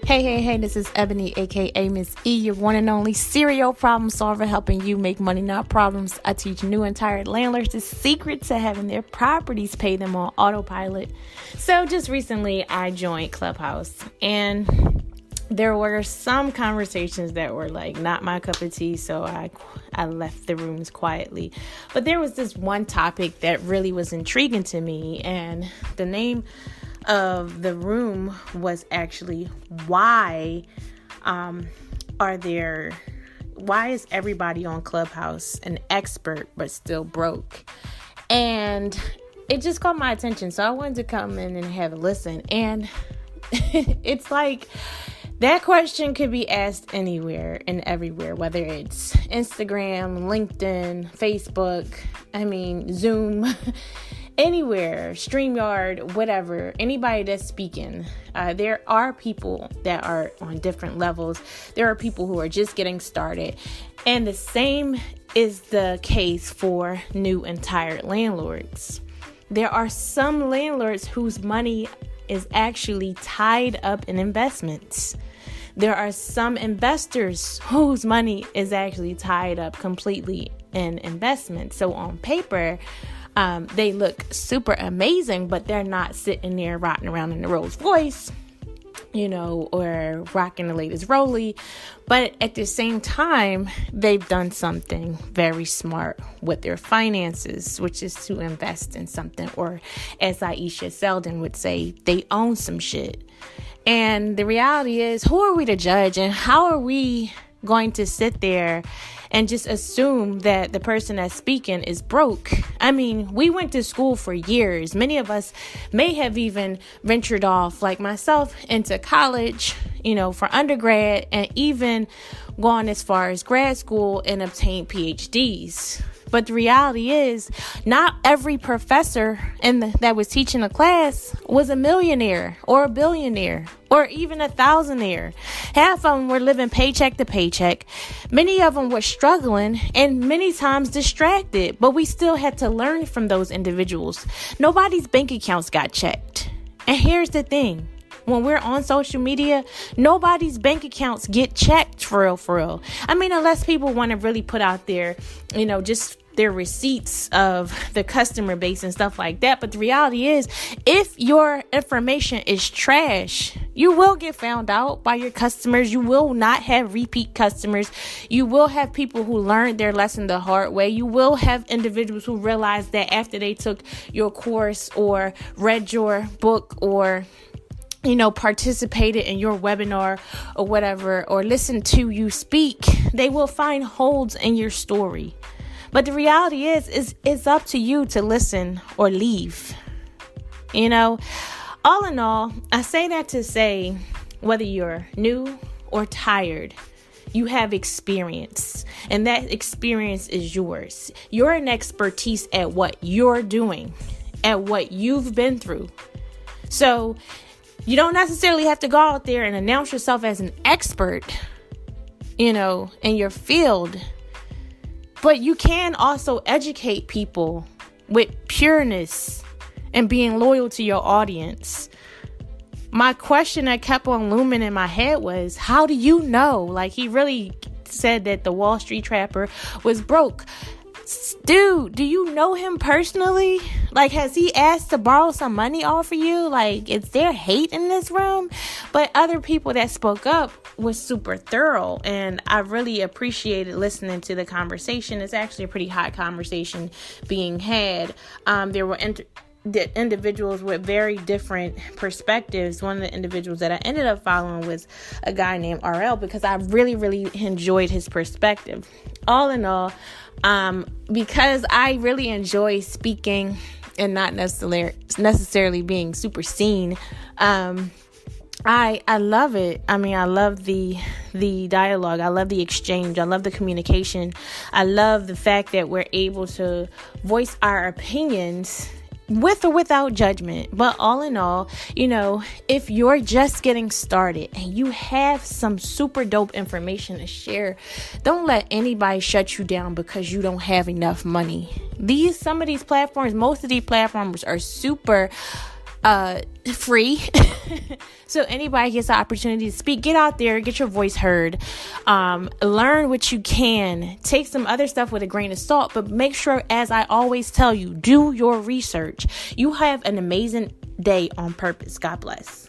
Hey, this is Ebony, aka Miss E, your one and only serial problem solver, helping you make money, not problems. I teach new and tired landlords the secret to having their properties pay them on autopilot. So just recently I joined Clubhouse, and there were some conversations that were like not my cup of tea, so I left the rooms quietly. But there was this one topic that really was intriguing to me, and the name of the room was actually why is everybody on Clubhouse an expert but still broke? And it just caught my attention, so I wanted to come in and have a listen. And it's like that question could be asked anywhere and everywhere, whether it's Instagram, LinkedIn, Facebook, Zoom, anywhere, StreamYard, whatever, anybody that's speaking. There are people that are on different levels. There are people who are just getting started. And the same is the case for new and tired landlords. There are some landlords whose money is actually tied up in investments. There are some investors whose money is actually tied up completely in investments. So on paper, they look super amazing, but they're not sitting there rotting around in the Rolls Royce, or rocking the latest Rollie. But at the same time, they've done something very smart with their finances, which is to invest in something, or as Aisha Selden would say, they own some shit. And the reality is, who are we to judge, and how are we going to sit there and just assume that the person that's speaking is broke? We went to school for years. Many of us may have even ventured off, like myself, into college, for undergrad, and even gone as far as grad school and obtained PhDs. But the reality is, not every professor that was teaching a class was a millionaire or a billionaire or even a thousandaire. Half of them were living paycheck to paycheck. Many of them were struggling and many times distracted, but we still had to learn from those individuals. Nobody's bank accounts got checked. And here's the thing. When we're on social media, nobody's bank accounts get checked for real. Unless people want to really put out their, just their receipts of the customer base and stuff like that. But the reality is, if your information is trash, you will get found out by your customers. You will not have repeat customers. You will have people who learned their lesson the hard way. You will have individuals who realize that after they took your course or read your book or participated in your webinar or whatever, or listened to you speak, they will find holes in your story. But the reality is it's up to you to listen or leave. All in all, I say that to say, whether you're new or tired, you have experience, and that experience is yours. You're an expertise at what you're doing, at what you've been through. So you don't necessarily have to go out there and announce yourself as an expert, in your field. But you can also educate people with pureness and being loyal to your audience. My question that kept on looming in my head was, how do you know? Like, he really said that the Wall Street Trapper was broke. Dude, do you know him personally? Like, has he asked to borrow some money off of you? Like, is there hate in this room? But other people that spoke up was super thorough, and I really appreciated listening to the conversation. It's actually a pretty hot conversation being had. There were the individuals with very different perspectives. One of the individuals that I ended up following was a guy named RL, because I really, really enjoyed his perspective. All in all, because I really enjoy speaking and not necessarily being super seen, I love it. I love the dialogue. I love the exchange. I love the communication. I love the fact that we're able to voice our opinions with or without judgment. But all in all, if you're just getting started and you have some super dope information to share, don't let anybody shut you down because you don't have enough money. Most of these platforms are super free. So anybody gets the opportunity to speak, get out there, get your voice heard, learn what you can, take some other stuff with a grain of salt, but make sure, as I always tell you, do your research. You have an amazing day on purpose. God bless.